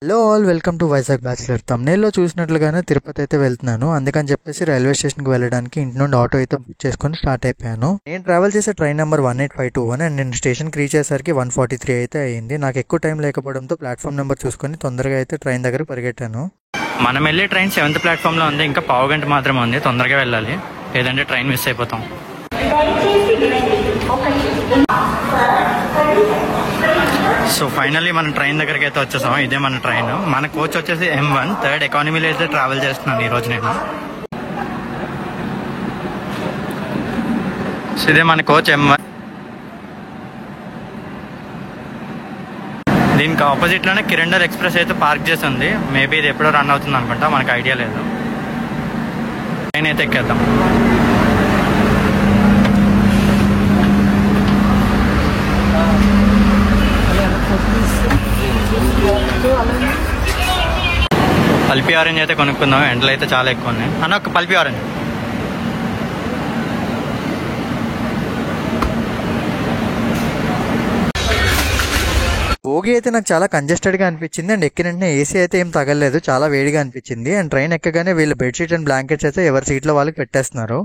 Hello all, welcome to Vizag bachelor. తమ్నేల్లో చూసినట్లుగానే తిరుపతి అయితే వెళ్తున్నాను. అందుకని చెప్పేసి రైల్వే స్టేషన్కి వెళ్ళడానికి ఇంటి నుండి ఆటో అయితే బుక్ చేసుకొని స్టార్ట్ అయిపోయాను. నేను ట్రావెల్ చేసే ట్రైన్ నెంబర్ 18521 అండ్ నేను స్టేషన్కి రీచ్ అయ్యేసరికి 143 అయితే అయ్యింది. నాకు ఎక్కువ టైం లేకపోవడంతో ప్లాట్ఫామ్ నెంబర్ చూసుకొని తొందరగా అయితే ట్రైన్ దగ్గర పరిగెట్టాను. మనం వెళ్ళే ట్రైన్ 7th ప్లాట్ఫామ్లో ఉంది. ఇంకా పావు గంట మాత్రమే ఉంది. తొందరగా వెళ్ళాలి, లేదంటే ట్రైన్ మిస్ అయిపోతాం. సో ఫైనల్లీ మనం ట్రైన్ దగ్గరికి అయితే వచ్చేసాం. ఇదే మన ట్రైన్. మన కోచ్ వచ్చేసి M1 థర్డ్ ఎకానమీలో అయితే ట్రావెల్ చేస్తున్నాను ఈరోజు నేను. సో ఇదే మన కోచ్ M1. దీనికి ఆపోజిట్లోనే కిరండర్ ఎక్స్ప్రెస్ అయితే పార్క్ చేసి ఉంది. మేబీ ఇది ఎప్పుడో రన్ అవుతుంది అనుకుంటా, మనకు ఐడియా లేదు. ట్రైన్ అయితే ఎక్కేద్దాం. పల్పి ఆరెంజ్ అయితే కొనుక్కుందాం. ఎండలు అయితే చాలా ఎక్కువ ఉన్నాయి. అన్న ఒక పల్పి ఆరెంజ్. బోగి అయితే నాకు చాలా కంజెస్టెడ్గా అనిపించింది అండ్ ఎక్కినంటే ఏసీ అయితే ఏం తగలలేదు, చాలా వేడిగా అనిపించింది. అండ్ ట్రైన్ ఎక్కగానే వీళ్ళు బెడ్షీట్ అండ్ బ్లాంకెట్స్ అయితే ఎవరి సీట్లో వాళ్ళకి పెట్టేస్తున్నారు.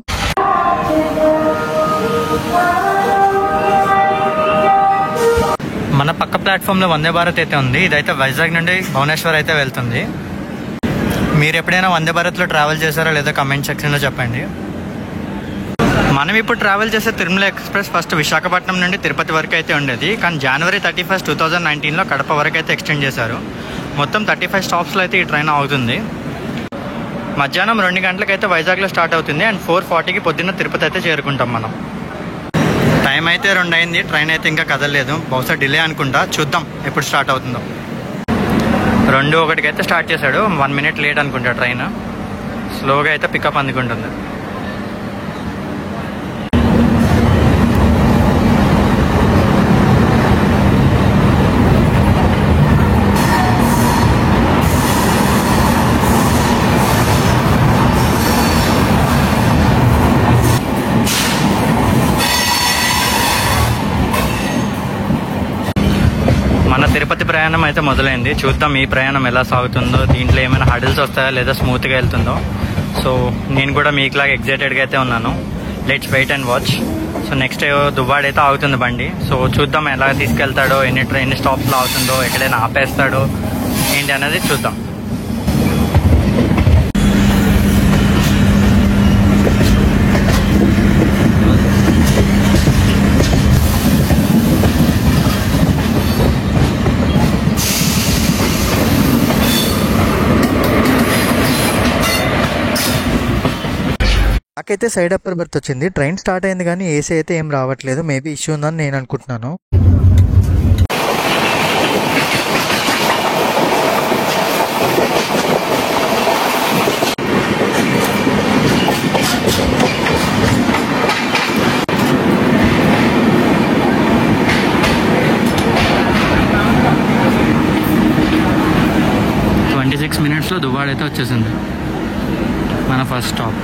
మన పక్క ప్లాట్ఫామ్లో వందే భారత్ అయితే ఉంది. ఇదైతే వైజాగ్ నుండి భువనేశ్వర్ అయితే వెళ్తుంది. మీరు ఎప్పుడైనా వందే భారత్లో ట్రావెల్ చేశారో లేదో కమెంట్ సెక్షన్లో చెప్పండి. మనం ఇప్పుడు ట్రావెల్ చేసే తిరుమల ఎక్స్ప్రెస్ ఫస్ట్ విశాఖపట్నం నుండి తిరుపతి వరకు అయితే ఉండేది. కానీ January 31, 2019లో కడప వరకు అయితే ఎక్స్టెండ్ చేశారు. మొత్తం 35 స్టాప్స్లో అయితే ఈ ట్రైన్ అవుతుంది. మధ్యాహ్నం 2 గంటలకైతే వైజాగ్లో స్టార్ట్ అవుతుంది అండ్ 4:40కి పొద్దున్న తిరుపతి అయితే చేరుకుంటాం మనం. టైం అయితే 2 అయింది. ట్రైన్ అయితే ఇంకా కదలలేదు. బహుశా డిలే అనుకుంటా. చూద్దాం ఎప్పుడు స్టార్ట్ అవుతుందో. 2:01కి అయితే స్టార్ట్ చేశాడు. 1 minute లేట్ అనుకుంటా. ట్రైన్ స్లోగా అయితే పికప్ అందుకుంటుంది. మన తిరుపతి ప్రయాణం అయితే మొదలైంది. చూద్దాం ఈ ప్రయాణం ఎలా సాగుతుందో, దీంట్లో ఏమైనా హడిల్స్ వస్తాయా లేదా స్మూత్గా వెళ్తుందో. సో నేను కూడా మీకులాగా ఎగ్జైటెడ్గా అయితే ఉన్నాను. Let's wait and watch. So next Duvvada అయితే ఆగుతుంది బండి. సో చూద్దాం ఎలా తీసుకెళ్తాడో, ఎన్ని స్టాప్స్లో ఆగుతుందో, ఎక్కడైనా ఆపేస్తాడో ఏంటి అనేది చూద్దాం. నాకైతే సైడ్ అప్పర్ బర్త్ వచ్చింది. ట్రైన్ స్టార్ట్ అయింది కానీ ఏసీ అయితే ఏం రావట్లేదు. మేబీ ఇష్యూ ఉందని నేను అనుకుంటున్నాను. మినిట్స్లో దువ్వాడ అయితే వచ్చేసింది. మన ఫస్ట్ స్టాప్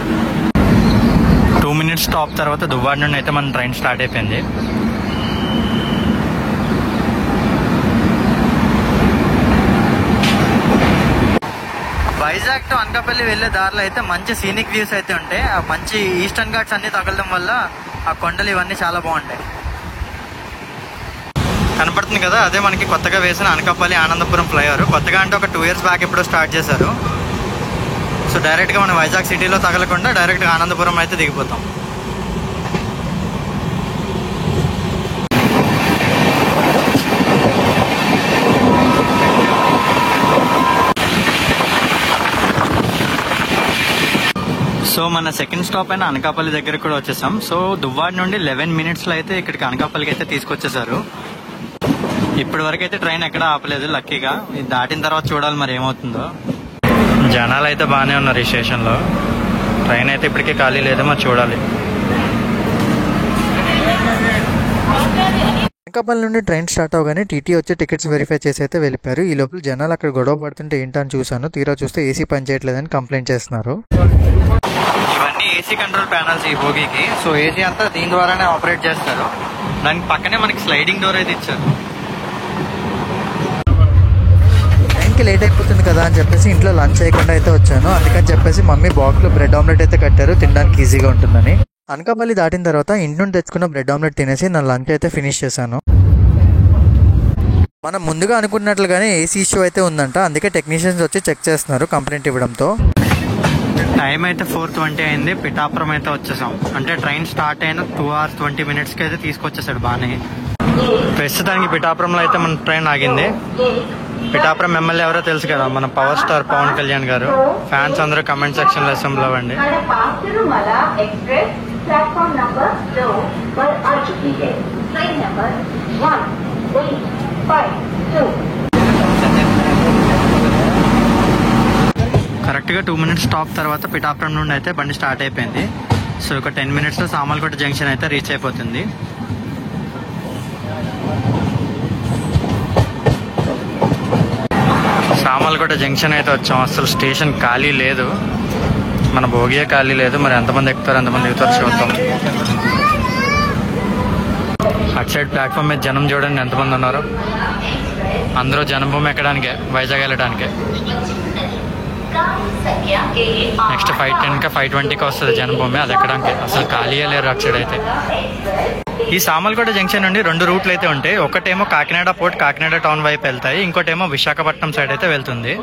2 minutes స్టాప్ తర్వాత దువ్వాడ నుండి అయితే మన ట్రైన్ స్టార్ట్ అయిపోయింది. వైజాగ్ టు అనకాపల్లి వెళ్ళే దారిలో అయితే మంచి సీనిక్ వ్యూస్ అయితే ఉంటాయి. ఆ మంచి ఈస్టర్న్ ఘాట్స్ అన్ని తగలడం వల్ల ఆ కొండలు ఇవన్నీ చాలా బాగుంటాయి. కనపడుతుంది కదా, అదే మనకి కొత్తగా వేసిన అనకాపల్లి ఆనందపురం ఫ్లైఓవర్. కొత్తగా అంటే ఒక 2 years బ్యాక్ ఎప్పుడో స్టార్ట్ చేశారు. సో డైరెక్ట్గా మనం వైజాగ్ సిటీలో తగలకుండా డైరెక్ట్గా ఆనందపురం అయితే దిగిపోతాం. సో మన సెకండ్ స్టాప్ అయిన అనకాపల్లి దగ్గర కూడా వచ్చేసాం. సో దువ్వాడ నుండి 11 minutesలో అయితే ఇక్కడికి అనకాపల్లికి అయితే తీసుకొచ్చేసారు. ఇప్పటి వరకు అయితే ట్రైన్ ఎక్కడ ఆపలేదు లక్కీగా. ఇది దాటిన తర్వాత చూడాలి మరి ఏమవుతుందో. జనాలు అయితే బాగానే ఉన్నారు ఈ స్టేషన్లో. ట్రైన్ అయితే ఇప్పటికే ఖాళీ లేదు, మరి చూడాలి. అనకాపల్లి నుండి ట్రైన్ స్టార్ట్ అవగానే టీటీ వచ్చి టికెట్స్ వెరిఫై చేసి అయితే వెళ్ళిపోయారు. ఈ లోపల జనాలు అక్కడ గొడవ పడుతుంటే ఏంటని చూశాను. తీరా చూస్తే ఏసీ పనిచేయట్లేదని కంప్లైంట్ చేస్తున్నారు. ఇవన్నీ ఏసీ కంట్రోల్ ప్యానల్స్ ఈ బోగీకి. సో ఏసీ అంతా దీని ద్వారానే ఆపరేట్ చేస్తారు. దానికి పక్కనే మనకి స్లైడింగ్ డోర్ అయితే ఇచ్చారు. లంచ్కి లేట్ అయిపోతుంది కదా అని చెప్పేసి ఇంట్లో లంచ్ చేయకుండా అయితే వచ్చాను. అందుకని చెప్పేసి మమ్మీ బాక్స్లో బ్రెడ్ ఆమ్లెట్ అయితే కట్టారు, తినడానికి ఈజీగా ఉంటుందని. అనకాపల్లి దాటిన తర్వాత ఇంటి నుండి తెచ్చుకున్న బ్రెడ్ ఆమ్లెట్ తినేసి నా లంచ్ అయితే ఫినిష్ చేశాను. మనం ముందుగా అనుకున్నట్లుగానే ఏసీ ఇష్యూ అయితే ఉందంట, అందుకే టెక్నీషియన్స్ వచ్చి చెక్ చేస్తున్నారు కంప్లైంట్ ఇవ్వడంతో. టైం అయితే 4:20 అయింది. పిఠాపురం అయితే వచ్చేసాం. అంటే ట్రైన్ స్టార్ట్ అయిన 2 hours 20 minutesకి అయితే తీసుకొచ్చేసాడు బాగానే. ప్రస్తుతానికి పిఠాపురంలో అయితే మన ట్రైన్ ఆగింది. పిఠాపురం ఎమ్మెల్యే ఎవరో తెలుసు కదా, మన పవర్ స్టార్ పవన్ కళ్యాణ్ గారు. ఫ్యాన్స్ అందరూ కమెంట్ సెక్షన్ లో అసెంబ్లీ అవ్వండి. కరెక్ట్గా 2 minutes స్టాప్ తర్వాత పిఠాపురం నుండి అయితే బండి స్టార్ట్ అయిపోయింది. సో ఒక 10 minutesలో సామర్లకోట జంక్షన్ అయితే రీచ్ అయిపోతుంది. సామర్లకోట జంక్షన్ అయితే వచ్చాం. అసలు స్టేషన్ ఖాళీ లేదు, మన భోగియే ఖాళీ లేదు. మరి ఎంతమంది ఎక్కుతారు ఎంతమంది దిగుతారు చూద్దాం. అటు సైడ్ ప్లాట్ఫామ్ మీద జనం చూడండి ఎంతమంది ఉన్నారు. అందరూ జనభూమి ఎక్కడానికే, వైజాగ్ వెళ్ళడానికే. నెక్స్ట్ 5:10 5:20 వస్తుంది జనభూమి, అది ఎక్కడానికి. అసలు ఖాళీయే లేరు అటు సైడ్ అయితే. ఈ సామర్లకోట జంక్షన్ నుండి 2 రూట్లు అయితే ఉంటాయి. ఒకటేమో కాకినాడ పోర్ట్ కాకినాడ టౌన్ వైపు వెళ్తాయి, ఇంకోటేమో విశాఖపట్నం సైడ్ అయితే వెళ్తుంది.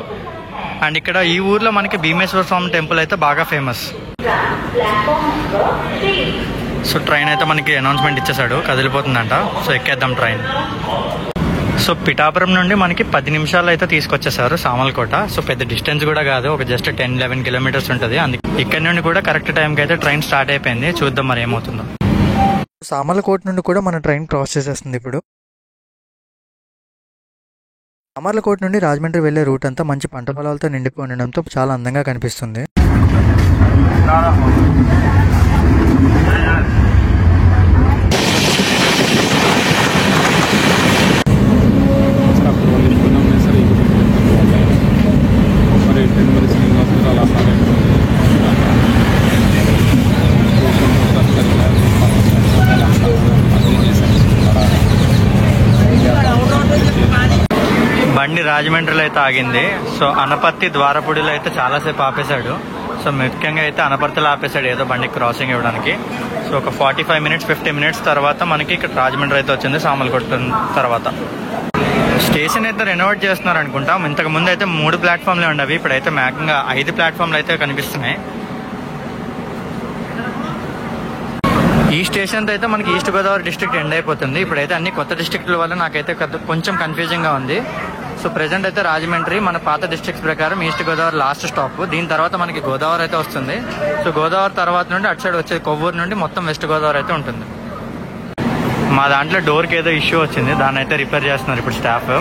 అండ్ ఇక్కడ ఈ ఊర్లో మనకి భీమేశ్వర స్వామి టెంపుల్ అయితే బాగా ఫేమస్. సో ట్రైన్ అయితే మనకి అనౌన్స్మెంట్ ఇచ్చేసాడు, కదిలిపోతుందంట. సో ఎక్కేద్దాం ట్రైన్. సో పిఠాపురం నుండి మనకి 10 నిమిషాలు అయితే తీసుకొచ్చేసారు సామర్లకోట. సో పెద్ద డిస్టెన్స్ కూడా కాదు, ఒక జస్ట్ 10-11 kilometers ఉంటుంది. అందుకే ఇక్కడ నుండి కూడా కరెక్ట్ టైంకి అయితే ట్రైన్ స్టార్ట్ అయిపోయింది. చూద్దాం మరి ఏమవుతుందో. సామర్లకోట నుండి కూడా మన ట్రైన్ క్రాస్ చేసేస్తుంది ఇప్పుడు. సామర్లకోట నుండి రాజమండ్రి వెళ్లే రూట్ అంతా మంచి పంట పొలాలతో నిండిపోయి ఉండడంతో చాలా అందంగా కనిపిస్తుంది. బండి రాజమండ్రిలో అయితే ఆగింది. సో అనపర్తి ద్వారపూడిలో అయితే చాలాసేపు ఆపేశాడు. సో ముఖ్యంగా అయితే అనపర్తిలో ఆపేశాడు ఏదో బండి క్రాసింగ్ ఇవ్వడానికి. సో ఒక 45 minutes 50 minutes తర్వాత మనకి ఇక్కడ రాజమండ్రి అయితే వచ్చింది సామర్లకోట తర్వాత. స్టేషన్ అయితే రెనోవేట్ చేస్తున్నారు అనుకుంటా. ఇంతకు ముందు అయితే 3 ప్లాట్ఫామ్లే ఉండవి, ఇప్పుడైతే మ్యాక్సిమంగా 5 ప్లాట్ఫామ్లు అయితే కనిపిస్తున్నాయి. ఈ స్టేషన్తో అయితే మనకి ఈస్ట్ గోదావరి డిస్ట్రిక్ట్ ఎండ్ అయిపోతుంది. ఇప్పుడైతే అన్ని కొత్త డిస్ట్రిక్ట్ల వల్ల నాకైతే కొంచెం కన్ఫ్యూజింగ్గా ఉంది. సో ప్రెసెంట్ అయితే రాజమండ్రి మన పాత డిస్ట్రిక్ట్స్ ప్రకారం ఈస్ట్ గోదావరి లాస్ట్ స్టాప్. దీని తర్వాత మనకి గోదావరి అయితే వస్తుంది. సో గోదావరి తర్వాత నుండి అటు సైడ్ వచ్చేది కొవ్వూరు నుండి మొత్తం వెస్ట్ గోదావరి అయితే ఉంటుంది. మా దాంట్లో డోర్కి ఏదో ఇష్యూ వచ్చింది, దాన్ని అయితే రిపేర్ చేస్తున్నారు ఇప్పుడు స్టాఫ్.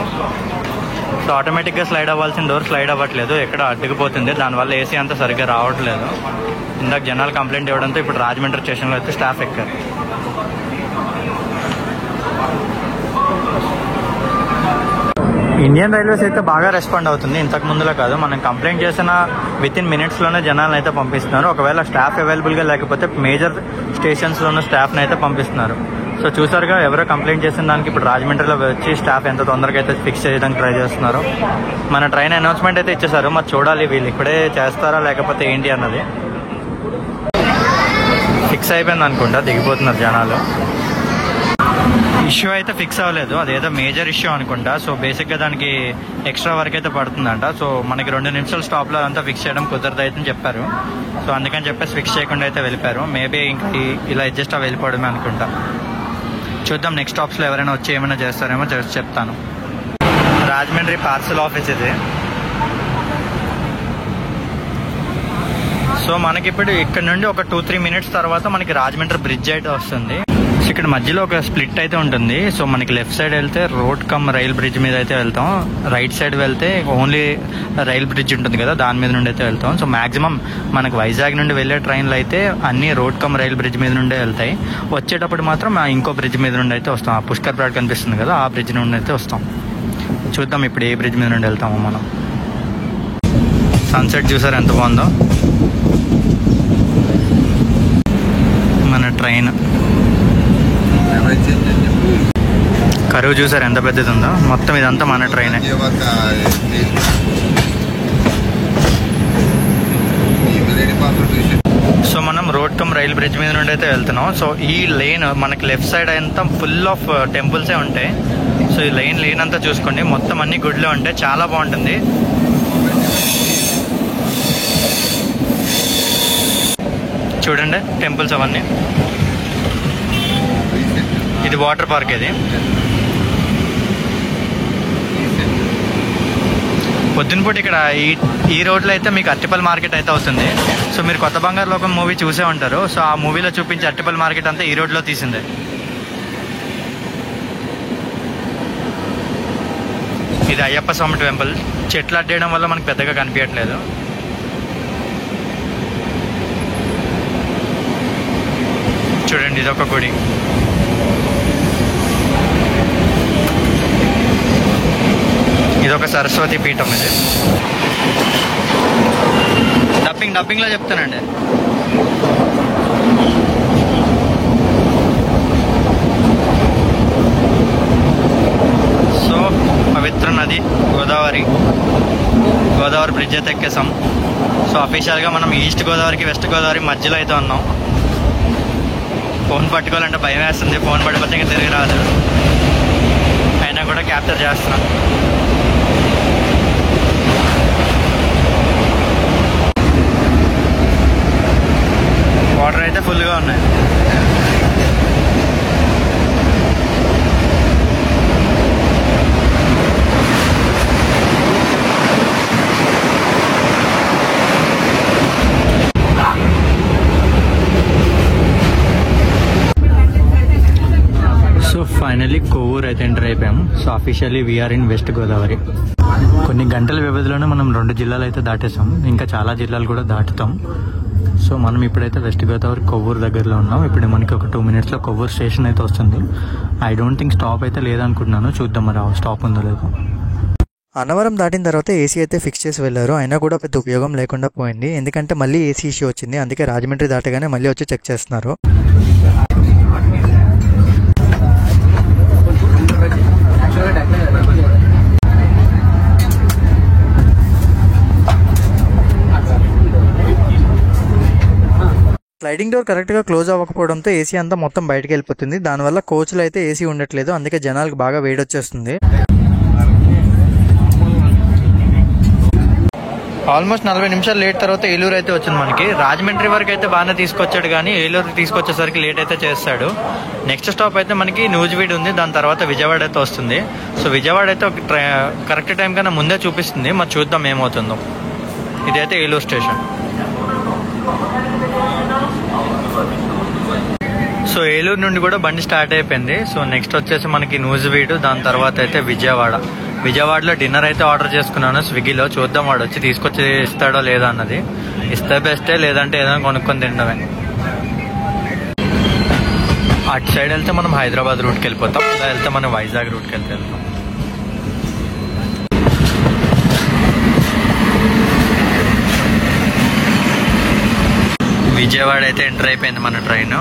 సో ఆటోమేటిక్గా స్లైడ్ అవ్వాల్సిన డోర్ స్లైడ్ అవ్వట్లేదు, ఎక్కడ అడ్డుకుపోతుంది. దానివల్ల ఏసీ అంతా సరిగ్గా రావట్లేదు. ఇందాక జనాలు కంప్లైంట్ ఇవ్వడంతో ఇప్పుడు రాజమండ్రి స్టేషన్లో అయితే స్టాఫ్ ఎక్కారు. ఇండియన్ రైల్వేస్ అయితే బాగా రెస్పాండ్ అవుతుంది, ఇంతకు ముందులో కాదు. మనం కంప్లైంట్ చేసిన within minutesలోనే జనాలను అయితే పంపిస్తున్నారు. ఒకవేళ స్టాఫ్ అవైలబుల్గా లేకపోతే మేజర్ స్టేషన్స్లో ఉన్న స్టాఫ్ని అయితే పంపిస్తున్నారు. సో చూసారుగా, ఎవరో కంప్లైంట్ చేసిన దానికి ఇప్పుడు రాజమండ్రిలో వచ్చి స్టాఫ్ ఎంత తొందరగా అయితే ఫిక్స్ చేయడానికి ట్రై చేస్తున్నారు. మన ట్రైన్ అనౌన్స్మెంట్ అయితే ఇచ్చేసారు, మరి చూడాలి వీళ్ళు ఇక్కడే చేస్తారా లేకపోతే ఏంటి అన్నది. ఫిక్స్ అయిపోయింది అనుకుంటా, దిగిపోతున్నారు జనాలు. ఇష్యూ అయితే ఫిక్స్ అవ్వలేదు, అదేదో మేజర్ ఇష్యూ అనుకుంటా. సో బేసిక్గా దానికి ఎక్స్ట్రా వర్క్ అయితే పడుతుందంట. సో మనకి 2 నిమిషాల స్టాప్లో అదంతా ఫిక్స్ చేయడం కుదరదు అయితే చెప్పారు. సో అందుకని చెప్పేసి ఫిక్స్ చేయకుండా అయితే వెళ్ళిపోయారు. మేబీ ఇంకా ఇలా అడ్జస్ట్ అవి వెళ్ళిపోవడమే అనుకుంటా. చూద్దాం నెక్స్ట్ స్టాప్స్లో ఎవరైనా వచ్చి ఏమైనా చేస్తారేమో చెప్తాను. రాజమండ్రి పార్సల్ ఆఫీస్ ఇది. సో మనకి ఇప్పుడు ఇక్కడ నుండి ఒక 2-3 minutes తర్వాత మనకి రాజమండ్రి బ్రిడ్జ్ అయితే వస్తుంది. ఇక్కడ మధ్యలో ఒక స్ప్లిట్ అయితే ఉంటుంది. సో మనకి లెఫ్ట్ సైడ్ వెళ్తే రోడ్ కమ్ రైల్ బ్రిడ్జ్ మీద అయితే వెళ్తాం, రైట్ సైడ్ వెళ్తే ఓన్లీ రైల్ బ్రిడ్జ్ ఉంటుంది కదా, దాని మీద నుండి అయితే వెళ్తాం. సో మాక్సిమం మనకు వైజాగ్ నుండి వెళ్ళే ట్రైన్లు అయితే అన్ని రోడ్ కమ్ రైల్ బ్రిడ్జ్ మీద నుండే వెళ్తాయి. వచ్చేటప్పుడు మాత్రం ఇంకో బ్రిడ్జ్ మీద నుండి అయితే వస్తాం. ఆ పుష్కర్ బ్రాడ్ కనిపిస్తుంది కదా, ఆ బ్రిడ్జ్ నుండి అయితే వస్తాం. చూద్దాం ఇప్పుడు ఏ బ్రిడ్జ్ మీద నుండి వెళ్తామో మనం. సన్సెట్ చూసారు ఎంత బాగుందో. మన ట్రైన్ కరువు చూసారు ఎంత పెద్దది ఉందో. మొత్తం ఇదంతా మన ట్రైనే. సో మనం రోడ్ కమ్ రైల్ బ్రిడ్జ్ మీద నుండి అయితే వెళ్తున్నాం. సో ఈ లేన్ మనకి లెఫ్ట్ సైడ్ అంతా ఫుల్ ఆఫ్ టెంపుల్సే ఉంటాయి. సో ఈ లేన్ అంతా చూసుకోండి, మొత్తం అన్ని గుడ్లే ఉంటాయి. చాలా బాగుంటుంది. చూడండి టెంపుల్స్ అవన్నీ. ఇది వాటర్ పార్క్. ఇది పొద్దునపూట ఇక్కడ ఈ రోడ్లో అయితే మీకు అట్టిపల్లి మార్కెట్ అయితే అవుతుంది. సో మీరు కొత్త బంగారు లోకం మూవీ చూసే ఉంటారు. సో ఆ మూవీలో చూపించే అట్టిపల్లి మార్కెట్ అంతా ఈ రోడ్లో తీసిందే. ఇది అయ్యప్ప స్వామి టెంపుల్. చెట్లు అడ్డేయడం వల్ల మనకు పెద్దగా కనిపించట్లేదు. చూడండి ఇదొక గుడి. ఇదొక సరస్వతి పీఠం. ఇది డబ్బింగ్లో చెప్తానండి. సో పవిత్ర నది గోదావరి బ్రిడ్జ్ అయితే ఎక్కేసాం. సో అఫీషియల్గా మనం ఈస్ట్ గోదావరికి వెస్ట్ గోదావరి మధ్యలో అయితే ఉన్నాం. ఫోన్ పట్టుకోవాలంటే భయం వేస్తుంది. ఫోన్ పడిపోతే ఇంకా తిరిగి రాదు. అయినా కూడా క్యాప్చర్ చేస్తున్నాం. వాటర్ అయితే ఫుల్గా ఉన్నాయి. సో ఫైనలీ కొవ్వూరు అయితే ఎంటర్ అయిపోయాం. So officially we're in West Godavari. కొన్ని గంటల వ్యవధిలోనే మనం 2 జిల్లాలు అయితే దాటేసాం. ఇంకా చాలా జిల్లాలు కూడా దాటుతాం. సో మనం ఇప్పుడైతే వెస్ట్ గోదావరి కొవ్వూరు దగ్గరలో ఉన్నాం. ఇప్పుడు మనకి ఒక 2 minutesలో కొవ్వూరు స్టేషన్ అయితే వస్తుంది. ఐ డోంట్ థింక్ స్టాప్ అయితే లేదనుకుంటున్నాను. చూద్దాం మరి స్టాప్ ఉందో లేదో. అన్నవరం దాటిన తర్వాత ఏసీ అయితే ఫిక్స్ చేసి వెళ్ళారు. అయినా కూడా పెద్ద ఉపయోగం లేకుండా పోయింది. ఎందుకంటే మళ్ళీ ఏసీ ఇష్యూ వచ్చింది. అందుకే రాజమండ్రి దాటగానే మళ్ళీ వచ్చి చెక్ చేస్తున్నారు. స్లైడింగ్ డోర్ కరెక్ట్గా క్లోజ్ అవ్వకపోవడంతో ఏసీ అంతా మొత్తం బయటకు వెళ్ళిపోతుంది. దానివల్ల కోచ్లో అయితే ఏసీ ఉండట్లేదు. అందుకే జనాలకు బాగా వేడొచ్చేస్తుంది. ఆల్మోస్ట్ 40 నిమిషాలు లేట్ తర్వాత ఏలూరు అయితే వచ్చింది మనకి. రాజమండ్రి వరకు అయితే బాగానే తీసుకొచ్చాడు, కానీ ఏలూరు తీసుకొచ్చేసరికి లేట్ అయితే చేస్తాడు. నెక్స్ట్ స్టాప్ అయితే మనకి నూజివీడు ఉంది. దాని తర్వాత విజయవాడ అయితే వస్తుంది. సో విజయవాడ అయితే ఒక కరెక్ట్ టైం కన్నా ముందే చూపిస్తుంది. మరి చూద్దాం ఏమవుతుందో. ఇదైతే ఏలూరు స్టేషన్. సో ఏలూరు నుండి కూడా బండి స్టార్ట్ అయిపోయింది. సో నెక్స్ట్ వచ్చేసి మనకి నూజివీడు, దాని తర్వాత అయితే విజయవాడలో డిన్నర్ అయితే ఆర్డర్ చేసుకున్నాను స్విగ్గీలో. చూద్దాం వాడు వచ్చి తీసుకొచ్చి ఇస్తాడో లేదా అన్నది. ఇస్తే బెస్టే, లేదంటే ఏదైనా కొనుక్కొని తినడమే. అటు సైడ్ వెళ్తే మనం హైదరాబాద్ రూట్కి వెళ్ళిపోతాం, ఇలా వెళ్తే మనం వైజాగ్ రూట్కి వెళ్తాం. విజయవాడ అయితే ఎంటర్ అయిపోయింది మన ట్రైన్.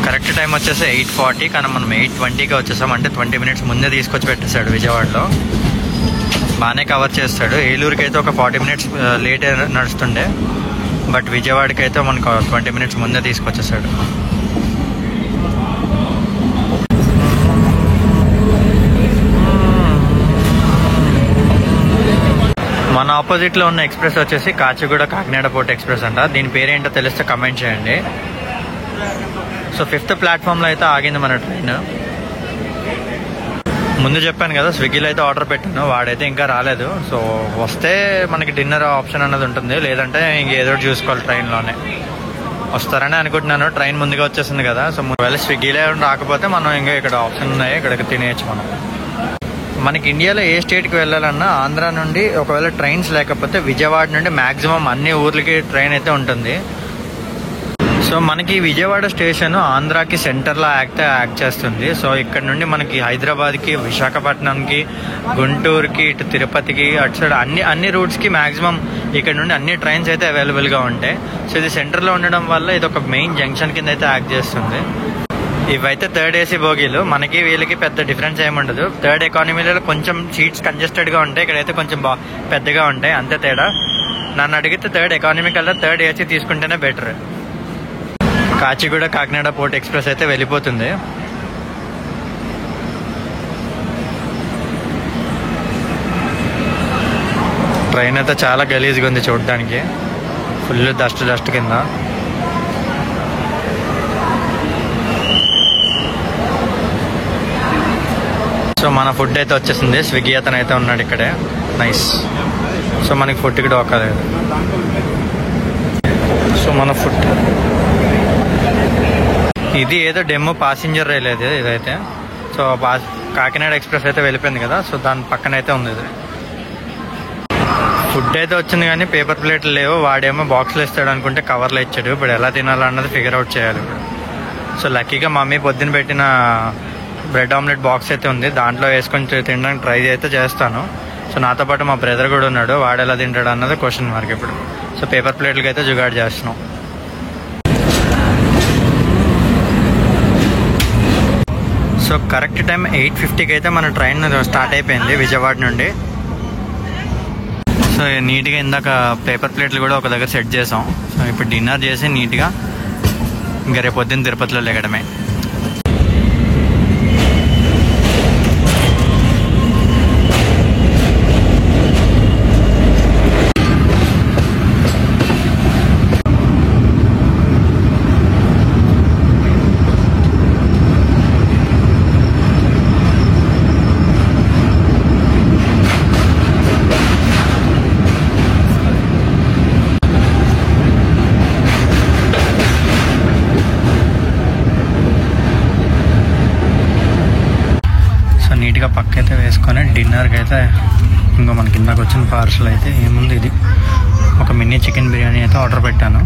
కరెక్ట్ టైం వచ్చేసి 8:40, కానీ మనం 8:20కి వచ్చేసాం. అంటే 20 minutes ముందే తీసుకొచ్చి పెట్టేశాడు విజయవాడలో. బాగానే కవర్ చేస్తాడు. ఏలూరుకి అయితే ఒక 40 minutes లేట్ నడుస్తుండే, బట్ విజయవాడకి అయితే మనకు 20 minutes ముందే తీసుకొచ్చేసాడు. మన ఆపోజిట్లో ఉన్న ఎక్స్ప్రెస్ వచ్చేసి కాచిగూడ కాకినాడ పోర్ట్ ఎక్స్ప్రెస్ అంట. దీని పేరేంటో తెలిస్తే కమెంట్ చేయండి. సో 5th ప్లాట్ఫామ్లో అయితే ఆగింది మన ట్రైన్. ముందు చెప్పాను కదా స్విగ్గీలో అయితే ఆర్డర్ పెట్టాను, వాడైతే ఇంకా రాలేదు. సో వస్తే మనకి డిన్నర్ ఆప్షన్ అన్నది ఉంటుంది, లేదంటే ఇంకేదో చూసుకోవాలి ట్రైన్లోనే. వస్తారని అనుకుంటున్నాను. ట్రైన్ ముందుగా వచ్చేసింది కదా. సో ఒకవేళ స్విగ్గీలో రాకపోతే మనం ఇంకా ఇక్కడ ఆప్షన్ ఉన్నాయి, ఇక్కడికి తినేయచ్చు మనం. మనకి ఇండియాలో ఏ స్టేట్కి వెళ్ళాలన్నా ఆంధ్ర నుండి ఒకవేళ ట్రైన్స్ లేకపోతే విజయవాడ నుండి మ్యాక్సిమం అన్ని ఊర్లకి ట్రైన్ అయితే ఉంటుంది. సో మనకి విజయవాడ స్టేషన్ ఆంధ్రాకి సెంటర్లో యాక్ట్ చేస్తుంది. సో ఇక్కడ నుండి మనకి హైదరాబాద్కి, విశాఖపట్నంకి, గుంటూరుకి, ఇటు తిరుపతికి, అటు సైడ్ అన్ని రూట్స్కి మ్యాక్సిమం ఇక్కడ నుండి అన్ని ట్రైన్స్ అయితే అవైలబుల్గా ఉంటాయి. సో ఇది సెంటర్లో ఉండడం వల్ల ఇది ఒక మెయిన్ జంక్షన్ కింద అయితే యాక్ట్ చేస్తుంది. ఇవైతే థర్డ్ ఏసీ బోగీలు. మనకి వీళ్ళకి పెద్ద డిఫరెన్స్ ఏమి ఉండదు. థర్డ్ ఎకానమీలో కొంచెం సీట్స్ కంజెస్టెడ్గా ఉంటాయి, ఇక్కడైతే కొంచెం పెద్దగా ఉంటాయి, అంతే తేడా. నన్ను అడిగితే థర్డ్ ఎకానమీ కల్లా థర్డ్ ఏసీ తీసుకుంటేనే better. Kacheguda Kakinada port express అయితే వెళ్ళిపోతుంది. ట్రైన్ అయితే చాలా గలీజ్గా ఉంది చూడడానికి, ఫుల్ డస్ట్ కింద. సో మన ఫుడ్ అయితే వచ్చేసింది. స్విగ్గీ అతను అయితే ఉన్నాడు ఇక్కడే, నైస్. సో మనకి ఫుడ్కి డోకలేదు. సో మన ఫుడ్ ఇది ఏదో డెమో ప్యాసింజర్ రైల్ అయితే ఇదైతే. సో కాకినాడ ఎక్స్ప్రెస్ అయితే వెళ్ళిపోయింది కదా, సో దాని పక్కన అయితే ఉంది ఇది. ఫుడ్ అయితే వచ్చింది కానీ పేపర్ ప్లేట్లు లేవు. వాడేమో బాక్స్లో ఇస్తాడు అనుకుంటే కవర్లో ఇచ్చాడు. ఇప్పుడు ఎలా తినాలన్నది ఫిగర్ అవుట్ చేయాలి ఇప్పుడు. సో లక్కీగా మమ్మీ పొద్దున్న పెట్టిన బ్రెడ్ ఆమ్లెట్ బాక్స్ అయితే ఉంది, దాంట్లో వేసుకొని తినడానికి ట్రై అయితే చేస్తాను. సో నాతో పాటు మా బ్రదర్ కూడా ఉన్నాడు, వాడు ఎలా తింటాడు అన్నది క్వశ్చన్ మార్క్ ఇప్పుడు. సో పేపర్ ప్లేట్లకి అయితే జుగాడు చేస్తున్నాం. సో కరెక్ట్ టైం 8:50కి అయితే మన ట్రైన్ స్టార్ట్ అయిపోయింది విజయవాడ నుండి. సో నీట్గా ఇందాక పేపర్ ప్లేట్లు కూడా ఒక దగ్గర సెట్ చేసాం. సో ఇప్పుడు డిన్నర్ చేసి నీట్గా ఇంకా రేపు పొద్దున్న తిరుపతిలో లేగడమే. నీట్గా పక్కైతే వేసుకొని డిన్నర్కి అయితే ఇంకో మనకి ఇందాక వచ్చిన పార్సల్ అయితే ఏముంది, ఇది ఒక మినీ చికెన్ బిర్యానీ అయితే ఆర్డర్ పెట్టాను.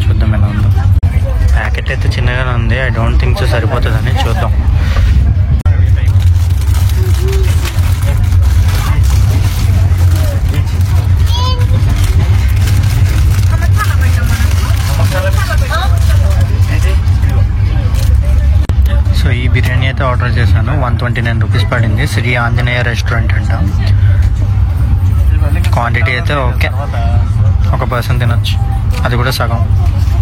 చూద్దాం ఎలా ఉందో. ప్యాకెట్ అయితే చిన్నగానే ఉంది, ఐ డోంట్ థింక్ సో సరిపోతుందని చూద్దాం. సో ఈ బిర్యానీ అయితే ఆర్డర్ చేశాను, 129 రూపీస్ పడింది. శ్రీ ఆంజనేయ రెస్టారెంట్ అంట. క్వాంటిటీ అయితే ఓకే, ఒక పర్సన్ తినొచ్చు, అది కూడా సగం.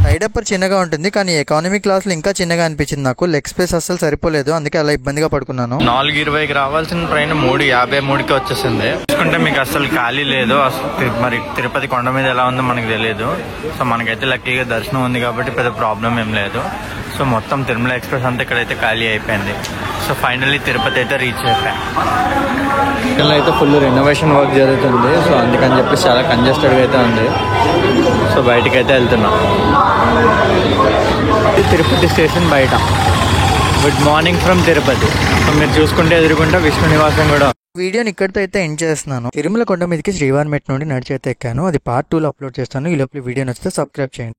సైడ్ అప్పర్ చిన్నగా ఉంటుంది కానీ ఎకానమీ క్లాస్లో ఇంకా చిన్నగా అనిపించింది నాకు. లెగ్ స్పేస్ అస్సలు సరిపోలేదు, అందుకే అలా ఇబ్బందిగా పడుకున్నాను. 4:20కి రావాల్సిన ట్రైన్ 3:53కి వచ్చేసింది. చూసుకుంటే మీకు అసలు ఖాళీ లేదు. మరి తిరుపతి కొండ మీద ఎలా ఉందో మనకు తెలియదు. సో మనకైతే లక్కీగా దర్శనం ఉంది కాబట్టి పెద్ద ప్రాబ్లం ఏం లేదు. సో మొత్తం తిరుమల ఎక్స్ప్రెస్ అంతా ఇక్కడైతే ఖాళీ అయిపోయింది. సో ఫైనల్లీ తిరుపతి అయితే రీచ్ అయిపోయాం. ఇక్కడ అయితే ఫుల్ రెనోవేషన్ వర్క్ జరుగుతుంది. సో అందుకని చెప్పేసి చాలా కంజెస్టెడ్గా అయితే ఉంది. సో బయటకు అయితే వెళ్తున్నాం. తిరుపతి స్టేషన్ బయట. Good morning from Tirupati. So మీరు చూసుకుంటే ఎదురుకుంటే విష్ణు నివాసం కూడా. వీడియోని ఇక్కడితో అయితే ఎండ్ చేస్తున్నాను. తిరుమల కొండ మీదకి శ్రీవారి మెట్ నుండి నడిచి అయితే ఎక్కాను. అది పార్ట్ 2లో అప్లోడ్ చేస్తాను. ఈ లోపల వీడియో నచ్చితే సబ్స్క్రైబ్ చేయండి.